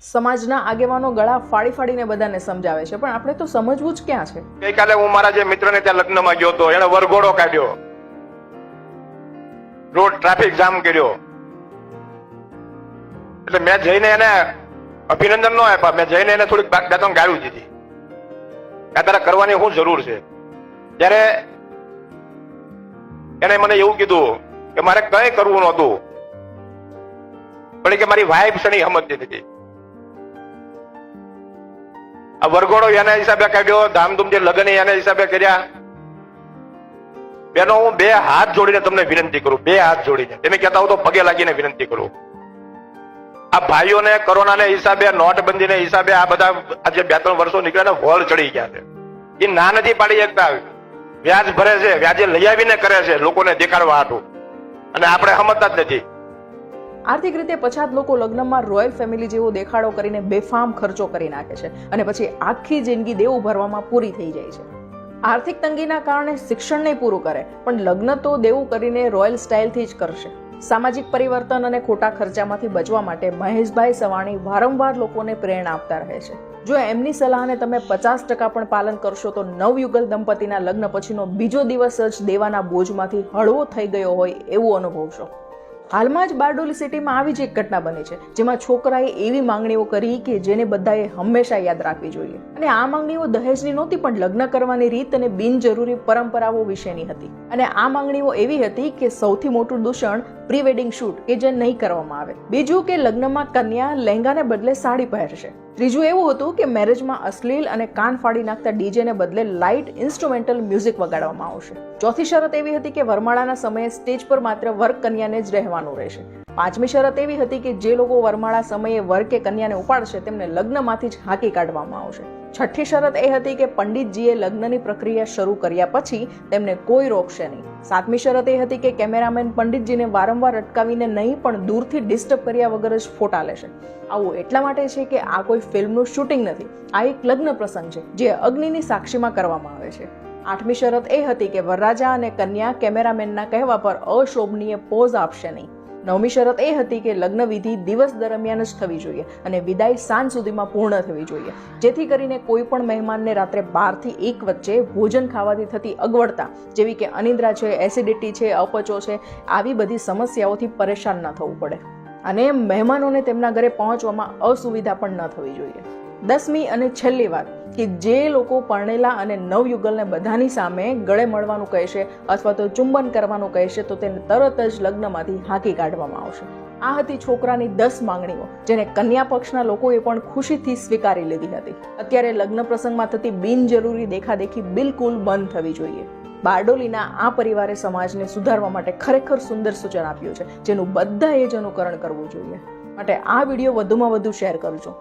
સમાજના આગેવાનો ગળા ફાડી ફાડીને બધાને સમજાવે છે, પણ આપણે તો સમજવું જ ક્યાં છે. ગઈકાલે હું મારા જે મિત્રને ત્યાં લગ્નમાં ગયો હતો, એને વરઘોડો કાઢ્યો, રોડ ટ્રાફિક જામ કર્યો, એટલે મેં જઈને એને અભિનંદન ન આપ્યા, મેં જઈને એને થોડીક બે-ત્રણ ગાળું દીધી કે તારે કરવાની શું જરૂર છે. ત્યારે એને મને એવું કીધું કે મારે કઈ કરવું નહોતું, પણ કે મારી વાઈફ છે સમજતી નથી. આ વરઘોડો એના હિસાબે કાઢ્યો, ધામધૂમથી લગ્ન એના હિસાબે કર્યા. બેનો હું બે હાથ જોડીને તમને વિનંતી કરું, બે હાથ જોડીને, તમે કહેતા હો તો પગે લાગીને વિનંતી કરું. આ ભાઈઓને કોરોનાને હિસાબે, નોટબંધીને હિસાબે આ બધા આજે 2-3 વર્ષો નીકળ્યા હોળ ચડી ગયા છે. એ ના નથી પાડી શકતા, વ્યાજ ભરે છે, વ્યાજે લઈ આવીને કરે છે લોકોને દેખાડવા હાટું, અને આપણે સમજતા જ નથી. આર્થિક રીતે પછાત લોકો લગ્નમાં રોયલ ફેમિલી જેવો દેખાડો કરીને બેફામ ખર્ચો કરી નાખે છે અને પછી આખી જિંદગી દેવું ભરવામાં પૂરી થઈ જાય છે. આર્થિક તંગીના કારણે શિક્ષણ નહીં પૂરું કરે, પણ લગ્ન તો દેવું કરીને રોયલ સ્ટાઇલથી જ કરશે. સામાજિક પરિવર્તન અને ખોટા ખર્ચામાંથી બચવા માટે મહેશભાઈ સવાણી વારંવાર લોકોને પ્રેરણા આપતા રહે છે. જો એમની સલાહને તમે 50% પણ પાલન કરશો તો નવયુગલ દંપતીના લગ્ન પછીનો બીજો દિવસ જ દેવાના બોજમાંથી હળવો થઈ ગયો હોય એવું અનુભવશો. હાલમાં જ બારડોલી સિટીમાં આવી જ એક ઘટના બની છે, જેમાં છોકરાએ એવી માંગણીઓ કરી કે જેને બધાએ હંમેશા યાદ રાખવી જોઈએ. અને આ માંગણીઓ દહેજની નહોતી, પણ લગ્ન કરવાની રીત અને બિનજરૂરી પરંપરાઓ વિશેની હતી. અને આ માંગણીઓ એવી હતી કે સૌથી મોટું દૂષણ પ્રી વેડિંગ શૂટ કે જે નહીં કરવામાં આવે. બીજું કે લગ્નમાં કન્યા લહેંગાને બદલે સાડી પહેરશે. ત્રીજું એવું હતું કે મેરેજમાં અશ્લીલ અને કાન ફાડી નાખતા ડીજેને બદલે લાઇટ ઇન્સ્ટ્રુમેન્ટલ મ્યુઝિક વગાડવામાં આવશે. ચોથી શરત એવી હતી કે વરમાળાના સમયે સ્ટેજ પર માત્ર વર કન્યાને જ રહેવાનું રહેશે. પાંચમી શરત એવી હતી કે જે લોકો વરમાળા સમયે વર કે કન્યાને ઉપાડશે તેમને લગ્નમાંથી જ હાંકી કાઢવામાં આવશે. છઠ્ઠી શરત એ હતી કે પંડિતજીએ લગ્નની પ્રક્રિયા શરૂ કર્યા પછી તેમને કોઈ રોકશે નહીં. સાતમી શરત એ હતી કે કેમેરામેન પંડિતજીને વારંવાર અટકાવીને નહીં પણ દૂરથી ડિસ્ટર્બ કર્યા વગર જ ફોટા લેશે. આવું એટલા માટે છે કે આ કોઈ ફિલ્મનું શૂટિંગ નથી, આ એક લગ્ન પ્રસંગ છે જે અગ્નિની સાક્ષીમાં કરવામાં આવે છે. આઠમી શરત એ હતી કે વરરાજા અને કન્યા કેમેરામેનના કહેવા પર અશોભનીય પોઝ આપશે નહીં. નવમી શરત એ હતી કે લગ્ન વિધિ દિવસ દરમિયાન જ થવી જોઈએ અને વિદાય સાંજ સુધીમાં પૂર્ણ થવી જોઈએ, જેથી કરીને કોઈ પણ મહેમાનને રાત્રે 12 થી 1 વચ્ચે ભોજન ખાવાથી થતી અગવડતા જેવી કે અનિદ્રા છે, એસિડિટી છે, અપચો છે, આવી બધી સમસ્યાઓથી પરેશાન ન થવું પડે અને મહેમાનોને તેમના ઘરે પહોંચવામાં અસુવિધા પણ ન થવી જોઈએ. 10મી અને છેલ્લી વાત કે જે લોકો પરણેલા અને નવયુગલને બધાની સામે ગળે મળવાનું કહેશે અથવા તો ચુંબન કરવાનું કહેશે તો તેને તરત જ લગ્નમાંથી હાંકી કાઢવામાં આવશે. આ હતી છોકરાની 10 માંગણીઓ જેને કન્યા પક્ષના લોકોએ પણ ખુશીથી સ્વીકારી લીધી હતી. અત્યારે લગ્ન પ્રસંગમાં થતી બિનજરૂરી દેખાદેખી બિલકુલ બંધ થવી જોઈએ. બારડોલીના આ પરિવારે સમાજને સુધારવા માટે ખરેખર સુંદર સૂચન આપ્યું છે, જેનું બધાએ જ અનુકરણ કરવું જોઈએ. માટે આ વિડીયો વધુમાં વધુ શેર કરજો.